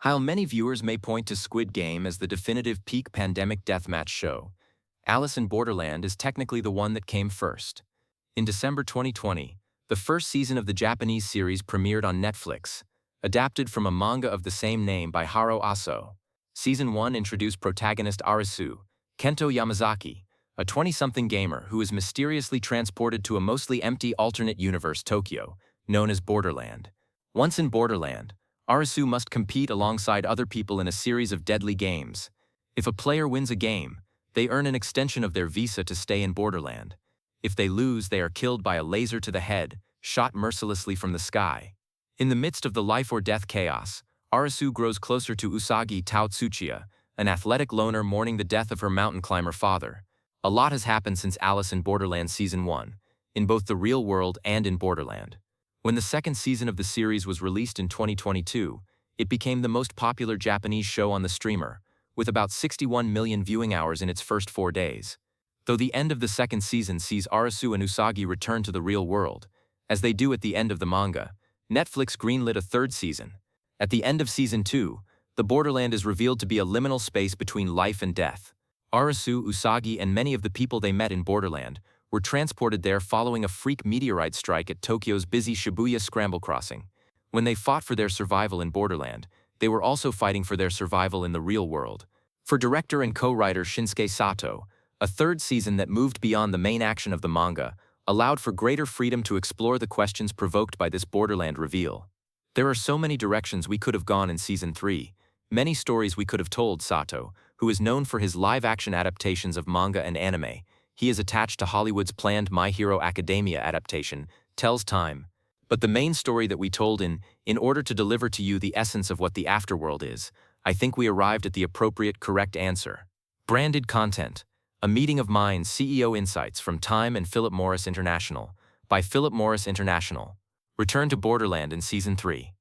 While many viewers may point to Squid Game as the definitive peak pandemic deathmatch show, Alice in Borderland is technically the one that came first. In December 2020, the first season of the Japanese series premiered on Netflix, adapted from a manga of the same name by Haro Aso. Season 1 introduced protagonist Arisu, Kento Yamazaki, a 20-something gamer who is mysteriously transported to a mostly empty alternate universe Tokyo, known as Borderland. Once in Borderland, Arisu must compete alongside other people in a series of deadly games. If a player wins a game, they earn an extension of their visa to stay in Borderland. If they lose, they are killed by a laser to the head, shot mercilessly from the sky. In the midst of the life-or-death chaos, Arisu grows closer to Usagi Tsuchiya, an athletic loner mourning the death of her mountain climber father. A lot has happened since Alice in Borderland Season 1, in both the real world and in Borderland. When the second season of the series was released in 2022, it became the most popular Japanese show on the streamer, with about 61 million viewing hours in its first 4 days. Though the end of the second season sees Arisu and Usagi return to the real world, as they do at the end of the manga, Netflix greenlit a third season. At the end of Season 2, the Borderland is revealed to be a liminal space between life and death. Arisu, Usagi, and many of the people they met in Borderland were transported there following a freak meteorite strike at Tokyo's busy Shibuya Scramble Crossing. When they fought for their survival in Borderland, they were also fighting for their survival in the real world. For director and co-writer Shinsuke Sato, a third season that moved beyond the main action of the manga allowed for greater freedom to explore the questions provoked by this Borderland reveal. There are so many directions we could have gone in Season 3, many stories we could have told, Sato, who is known for his live-action adaptations of manga and anime. He is attached to Hollywood's planned My Hero Academia adaptation, tells Time. But the main story that we told in order to deliver to you the essence of what the afterworld is, I think we arrived at the appropriate correct answer. Branded content. A Meeting of Minds CEO Insights from Time and Philip Morris International, by Philip Morris International. Return to Borderland in Season 3.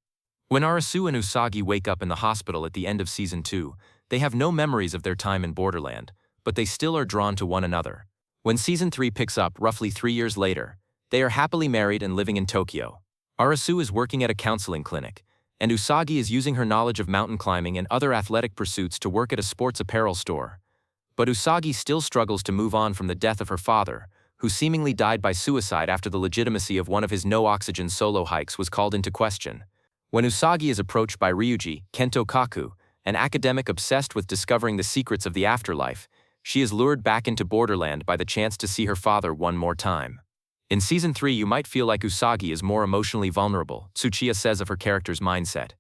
When Arisu and Usagi wake up in the hospital at the end of Season 2, they have no memories of their time in Borderland, but they still are drawn to one another. When Season 3 picks up roughly 3 years later, they are happily married and living in Tokyo. Arisu is working at a counseling clinic, and Usagi is using her knowledge of mountain climbing and other athletic pursuits to work at a sports apparel store. But Usagi still struggles to move on from the death of her father, who seemingly died by suicide after the legitimacy of one of his no-oxygen solo hikes was called into question. When Usagi is approached by Ryuji Kento Kaku, an academic obsessed with discovering the secrets of the afterlife, she is lured back into Borderland by the chance to see her father one more time. In Season 3, you might feel like Usagi is more emotionally vulnerable, Tsuchiya says of her character's mindset.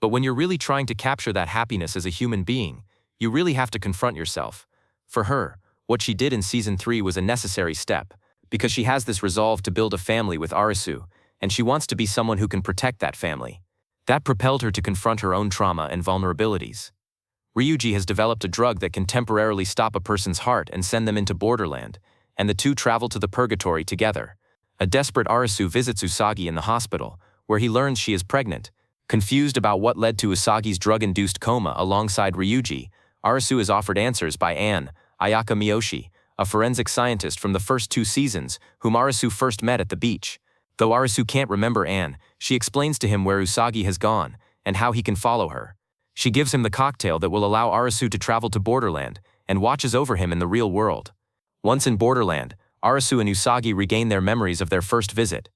But when you're really trying to capture that happiness as a human being, you really have to confront yourself. For her, what she did in Season 3 was a necessary step, because she has this resolve to build a family with Arisu, and she wants to be someone who can protect that family. That propelled her to confront her own trauma and vulnerabilities. Ryuji has developed a drug that can temporarily stop a person's heart and send them into Borderland, and the two travel to the purgatory together. A desperate Arisu visits Usagi in the hospital, where he learns she is pregnant. Confused about what led to Usagi's drug-induced coma alongside Ryuji, Arisu is offered answers by Anne, Ayaka Miyoshi, a forensic scientist from the first 2 seasons, whom Arisu first met at the beach. Though Arisu can't remember Anne, she explains to him where Usagi has gone, and how he can follow her. She gives him the cocktail that will allow Arisu to travel to Borderland, and watches over him in the real world. Once in Borderland, Arisu and Usagi regain their memories of their first visit.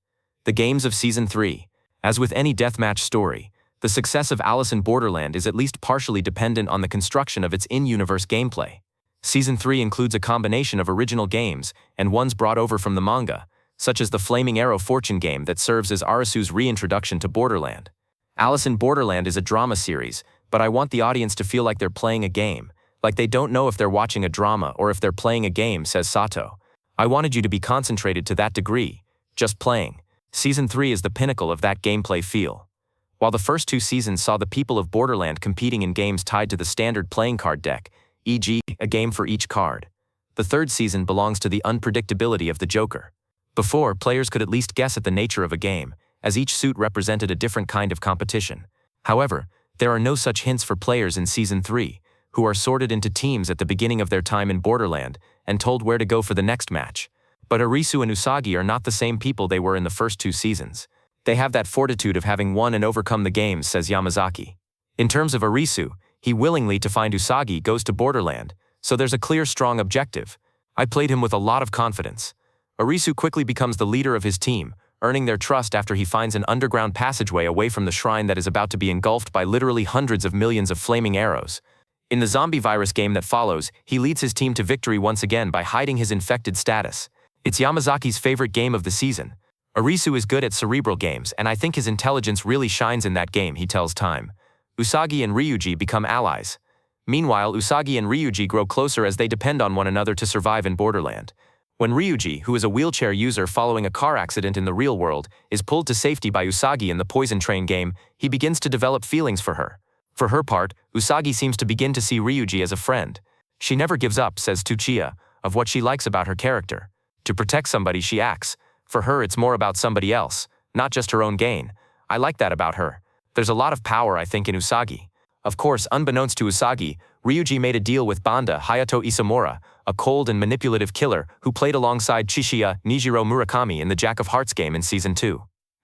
The games of Season 3. As with any deathmatch story, the success of Alice in Borderland is at least partially dependent on the construction of its in-universe gameplay. Season 3 includes a combination of original games and ones brought over from the manga, such as the Flaming Arrow fortune game that serves as Arisu's reintroduction to Borderland. Alice in Borderland is a drama series, but I want the audience to feel like they're playing a game, like they don't know if they're watching a drama or if they're playing a game, says Sato. I wanted you to be concentrated to that degree, just playing. Season 3 is the pinnacle of that gameplay feel. While the first 2 seasons saw the people of Borderland competing in games tied to the standard playing card deck, e.g., a game for each card, the third season belongs to the unpredictability of the Joker. Before, players could at least guess at the nature of a game, as each suit represented a different kind of competition. However, there are no such hints for players in Season 3, who are sorted into teams at the beginning of their time in Borderland and told where to go for the next match. But Arisu and Usagi are not the same people they were in the first 2 seasons. They have that fortitude of having won and overcome the games, says Yamazaki. In terms of Arisu, he willingly to find Usagi goes to Borderland, so there's a clear strong objective. I played him with a lot of confidence. Arisu quickly becomes the leader of his team, earning their trust after he finds an underground passageway away from the shrine that is about to be engulfed by literally hundreds of millions of flaming arrows. In the zombie virus game that follows, he leads his team to victory once again by hiding his infected status. It's Yamazaki's favorite game of the season. Arisu is good at cerebral games, and I think his intelligence really shines in that game, he tells Time. Usagi and Ryuji become allies. Meanwhile, Usagi and Ryuji grow closer as they depend on one another to survive in Borderland. When Ryuji, who is a wheelchair user following a car accident in the real world, is pulled to safety by Usagi in the Poison Train game, he begins to develop feelings for her. For her part, Usagi seems to begin to see Ryuji as a friend. She never gives up, says Tsuchiya, of what she likes about her character. To protect somebody she acts. For her it's more about somebody else, not just her own gain. I like that about her. There's a lot of power, I think, in Usagi. Of course, unbeknownst to Usagi, Ryuji made a deal with Banda Hayato Isamura, a cold and manipulative killer who played alongside Chishiya Nijiro Murakami in the Jack of Hearts game in Season 2.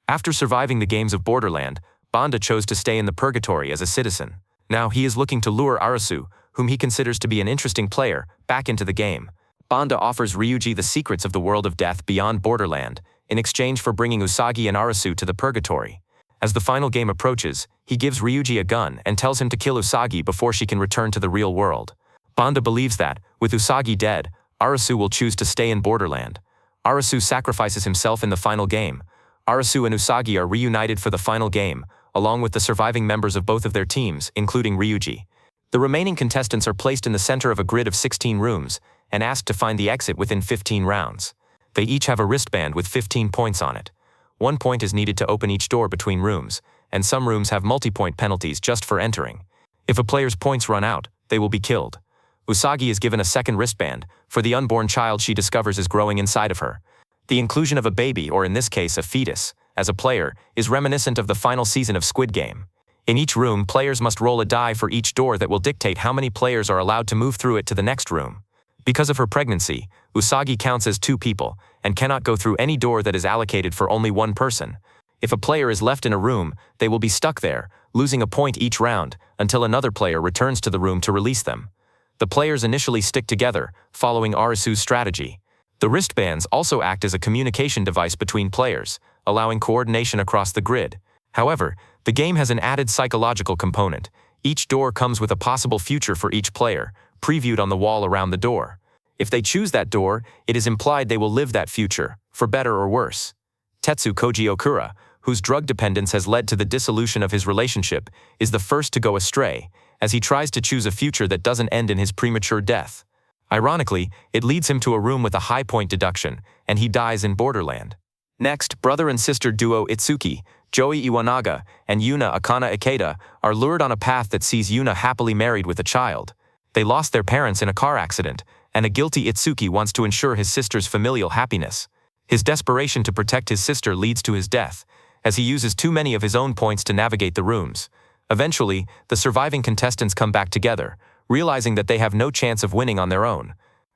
After surviving the games of Borderland, Banda chose to stay in the Purgatory as a citizen. Now he is looking to lure Arisu, whom he considers to be an interesting player, back into the game. Banda offers Ryuji the secrets of the world of death beyond Borderland, in exchange for bringing Usagi and Arisu to the Purgatory. As the final game approaches, he gives Ryuji a gun and tells him to kill Usagi before she can return to the real world. Banda believes that, with Usagi dead, Arisu will choose to stay in Borderland. Arisu sacrifices himself in the final game. Arisu and Usagi are reunited for the final game, along with the surviving members of both of their teams, including Ryuji. The remaining contestants are placed in the center of a grid of 16 rooms, and asked to find the exit within 15 rounds. They each have a wristband with 15 points on it. 1 point is needed to open each door between rooms, and some rooms have multi-point penalties just for entering. If a player's points run out, they will be killed. Usagi is given a second wristband, for the unborn child she discovers is growing inside of her. The inclusion of a baby, or in this case a fetus, as a player, is reminiscent of the final season of Squid Game. In each room, players must roll a die for each door that will dictate how many players are allowed to move through it to the next room. Because of her pregnancy, Usagi counts as 2 people, and cannot go through any door that is allocated for only 1 person. If a player is left in a room, they will be stuck there, losing a point each round, until another player returns to the room to release them. The players initially stick together, following Arisu's strategy. The wristbands also act as a communication device between players, allowing coordination across the grid. However, the game has an added psychological component. Each door comes with a possible future for each player, previewed on the wall around the door. If they choose that door, it is implied they will live that future, for better or worse. Tetsu Koji Okura, whose drug dependence has led to the dissolution of his relationship, is the first to go astray, as he tries to choose a future that doesn't end in his premature death. Ironically, it leads him to a room with a high point deduction, and he dies in Borderland. Next, brother and sister duo Itsuki, Joey Iwanaga, and Yuna Akana Ikeda are lured on a path that sees Yuna happily married with a child. They lost their parents in a car accident, and a guilty Itsuki wants to ensure his sister's familial happiness. His desperation to protect his sister leads to his death, as he uses too many of his own points to navigate the rooms. Eventually, the surviving contestants come back together, realizing that they have no chance of winning on their own.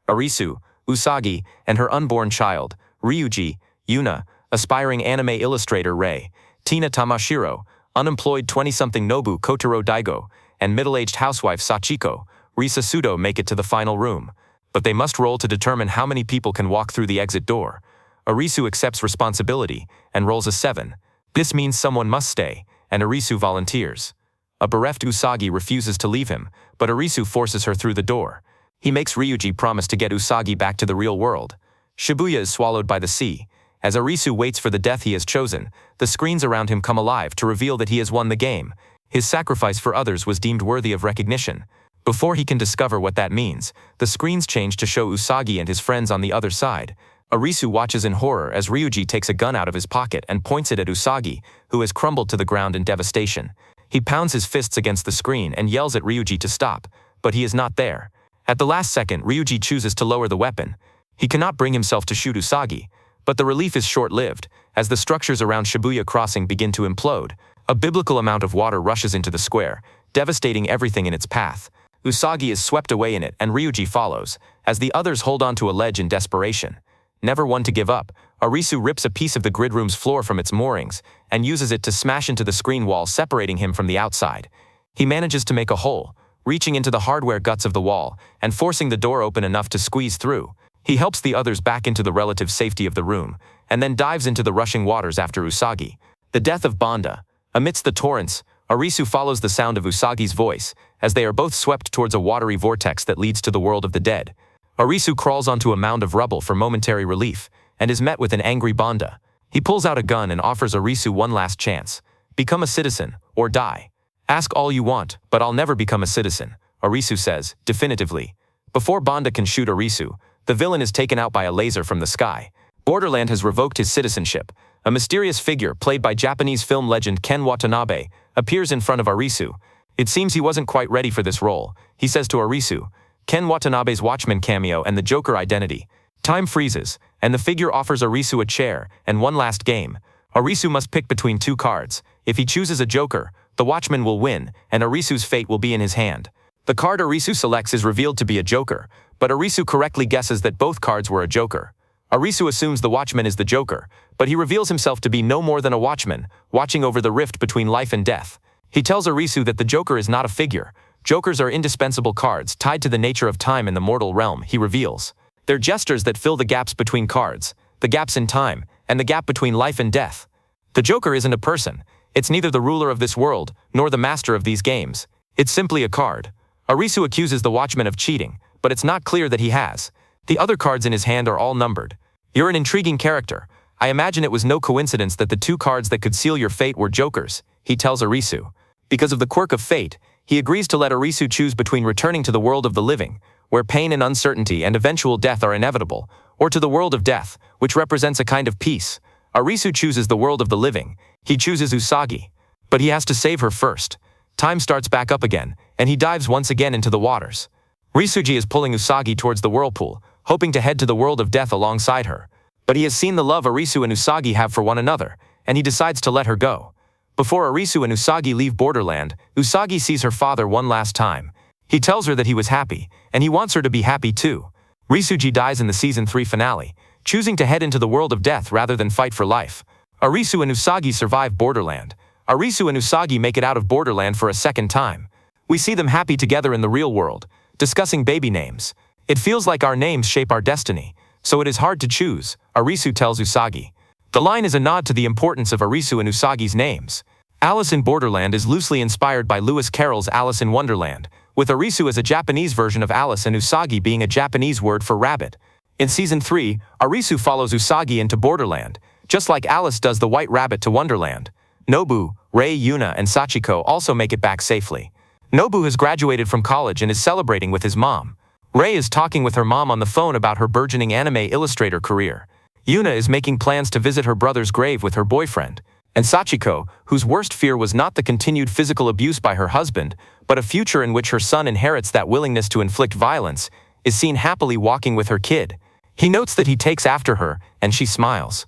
Arisu, Usagi, and her unborn child, Ryuji, Yuna, aspiring anime illustrator Rei, Tina Tamashiro, unemployed 20-something Nobu Kotaro Daigo, and middle-aged housewife Sachiko, Risa Sudo make it to the final room. But they must roll to determine how many people can walk through the exit door. Arisu accepts responsibility and rolls a 7. This means someone must stay, and Arisu volunteers. A bereft Usagi refuses to leave him, but Arisu forces her through the door. He makes Ryuji promise to get Usagi back to the real world. Shibuya is swallowed by the sea. As Arisu waits for the death he has chosen, the screens around him come alive to reveal that he has won the game. His sacrifice for others was deemed worthy of recognition. Before he can discover what that means, the screens change to show Usagi and his friends on the other side. Arisu watches in horror as Ryuji takes a gun out of his pocket and points it at Usagi, who has crumbled to the ground in devastation. He pounds his fists against the screen and yells at Ryuji to stop, but he is not there. At the last second, Ryuji chooses to lower the weapon. He cannot bring himself to shoot Usagi, but the relief is short-lived, as the structures around Shibuya Crossing begin to implode. A biblical amount of water rushes into the square, devastating everything in its path. Usagi is swept away in it and Ryuji follows, as the others hold onto a ledge in desperation. Never one to give up, Arisu rips a piece of the grid room's floor from its moorings and uses it to smash into the screen wall separating him from the outside. He manages to make a hole, reaching into the hardware guts of the wall and forcing the door open enough to squeeze through. He helps the others back into the relative safety of the room, and then dives into the rushing waters after Usagi. The death of Banda. Amidst the torrents, Arisu follows the sound of Usagi's voice, as they are both swept towards a watery vortex that leads to the world of the dead. Arisu crawls onto a mound of rubble for momentary relief, and is met with an angry Banda. He pulls out a gun and offers Arisu one last chance. Become a citizen, or die. Ask all you want, but I'll never become a citizen, Arisu says, definitively. Before Banda can shoot Arisu, the villain is taken out by a laser from the sky. Borderland has revoked his citizenship. A mysterious figure, played by Japanese film legend Ken Watanabe, appears in front of Arisu. It seems he wasn't quite ready for this role, he says to Arisu. Ken Watanabe's Watchman cameo and the Joker identity. Time freezes, and the figure offers Arisu a chair and one last game. Arisu must pick between two cards. If he chooses a Joker, the Watchman will win, and Arisu's fate will be in his hand. The card Arisu selects is revealed to be a Joker, but Arisu correctly guesses that both cards were a Joker. Arisu assumes the Watchman is the Joker, but he reveals himself to be no more than a Watchman, watching over the rift between life and death. He tells Arisu that the Joker is not a figure. Jokers are indispensable cards tied to the nature of time in the mortal realm, he reveals. They're gestures that fill the gaps between cards, the gaps in time, and the gap between life and death. The Joker isn't a person. It's neither the ruler of this world, nor the master of these games. It's simply a card. Arisu accuses the Watchman of cheating, but it's not clear that he has. The other cards in his hand are all numbered. You're an intriguing character. I imagine it was no coincidence that the two cards that could seal your fate were Jokers, he tells Arisu. Because of the quirk of fate, he agrees to let Arisu choose between returning to the world of the living, where pain and uncertainty and eventual death are inevitable, or to the world of death, which represents a kind of peace. Arisu chooses the world of the living. He chooses Usagi. But he has to save her first. Time starts back up again, and he dives once again into the waters. Risuji is pulling Usagi towards the whirlpool, hoping to head to the world of death alongside her. But he has seen the love Arisu and Usagi have for one another, and he decides to let her go. Before Arisu and Usagi leave Borderland, Usagi sees her father one last time. He tells her that he was happy, and he wants her to be happy too. Risuji dies in the Season 3 finale, choosing to head into the world of death rather than fight for life. Arisu and Usagi survive Borderland. Arisu and Usagi make it out of Borderland for a second time. We see them happy together in the real world, discussing baby names. It feels like our names shape our destiny, so it is hard to choose, Arisu tells Usagi. The line is a nod to the importance of Arisu and Usagi's names. Alice in Borderland is loosely inspired by Lewis Carroll's Alice in Wonderland, with Arisu as a Japanese version of Alice and Usagi being a Japanese word for rabbit. In Season 3, Arisu follows Usagi into Borderland, just like Alice does the White Rabbit to Wonderland. Nobu, Rei, Yuna, and Sachiko also make it back safely. Nobu has graduated from college and is celebrating with his mom. Rei is talking with her mom on the phone about her burgeoning anime illustrator career. Yuna is making plans to visit her brother's grave with her boyfriend. And Sachiko, whose worst fear was not the continued physical abuse by her husband, but a future in which her son inherits that willingness to inflict violence, is seen happily walking with her kid. He notes that he takes after her, and she smiles.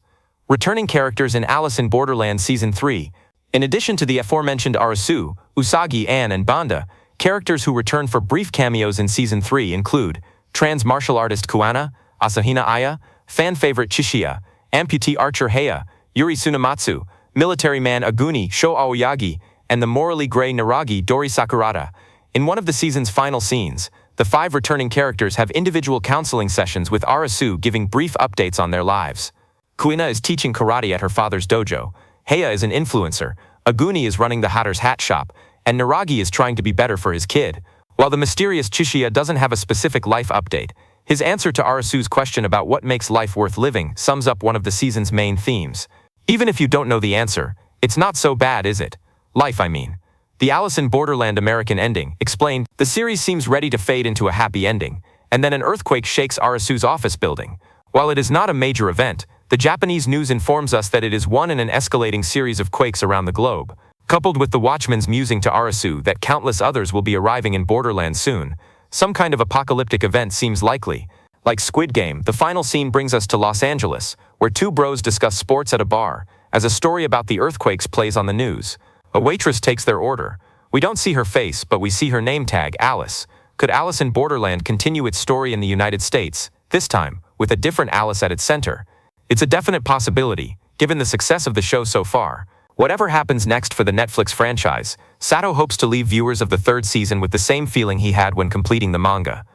Returning characters in Alice in Borderland Season 3. In addition to the aforementioned Arisu, Usagi, Anne, and Banda, characters who return for brief cameos in Season 3 include trans martial artist Kuana, Asahina Aya, fan favorite Chishiya, amputee archer Heya, Yuri Tsunamatsu, military man Aguni Sho Aoyagi, and the morally gray Naragi Dori Sakurada. In one of the season's final scenes, the 5 returning characters have individual counseling sessions with Arisu giving brief updates on their lives. Kuina is teaching karate at her father's dojo, Heya is an influencer, Aguni is running the Hatter's Hat Shop, and Naragi is trying to be better for his kid. While the mysterious Chishiya doesn't have a specific life update, his answer to Arisu's question about what makes life worth living sums up one of the season's main themes. Even if you don't know the answer, it's not so bad, is it? Life, I mean. The Alice in Borderland American ending explained, the series seems ready to fade into a happy ending, and then an earthquake shakes Arisu's office building. While it is not a major event, the Japanese news informs us that it is one in an escalating series of quakes around the globe. Coupled with the Watchman's musing to Arisu that countless others will be arriving in Borderland soon, some kind of apocalyptic event seems likely. Like Squid Game, the final scene brings us to Los Angeles, where 2 bros discuss sports at a bar, as a story about the earthquakes plays on the news. A waitress takes their order. We don't see her face, but we see her name tag, Alice. Could Alice in Borderland continue its story in the United States, this time, with a different Alice at its center? It's a definite possibility, given the success of the show so far. Whatever happens next for the Netflix franchise, Sato hopes to leave viewers of the third season with the same feeling he had when completing the manga,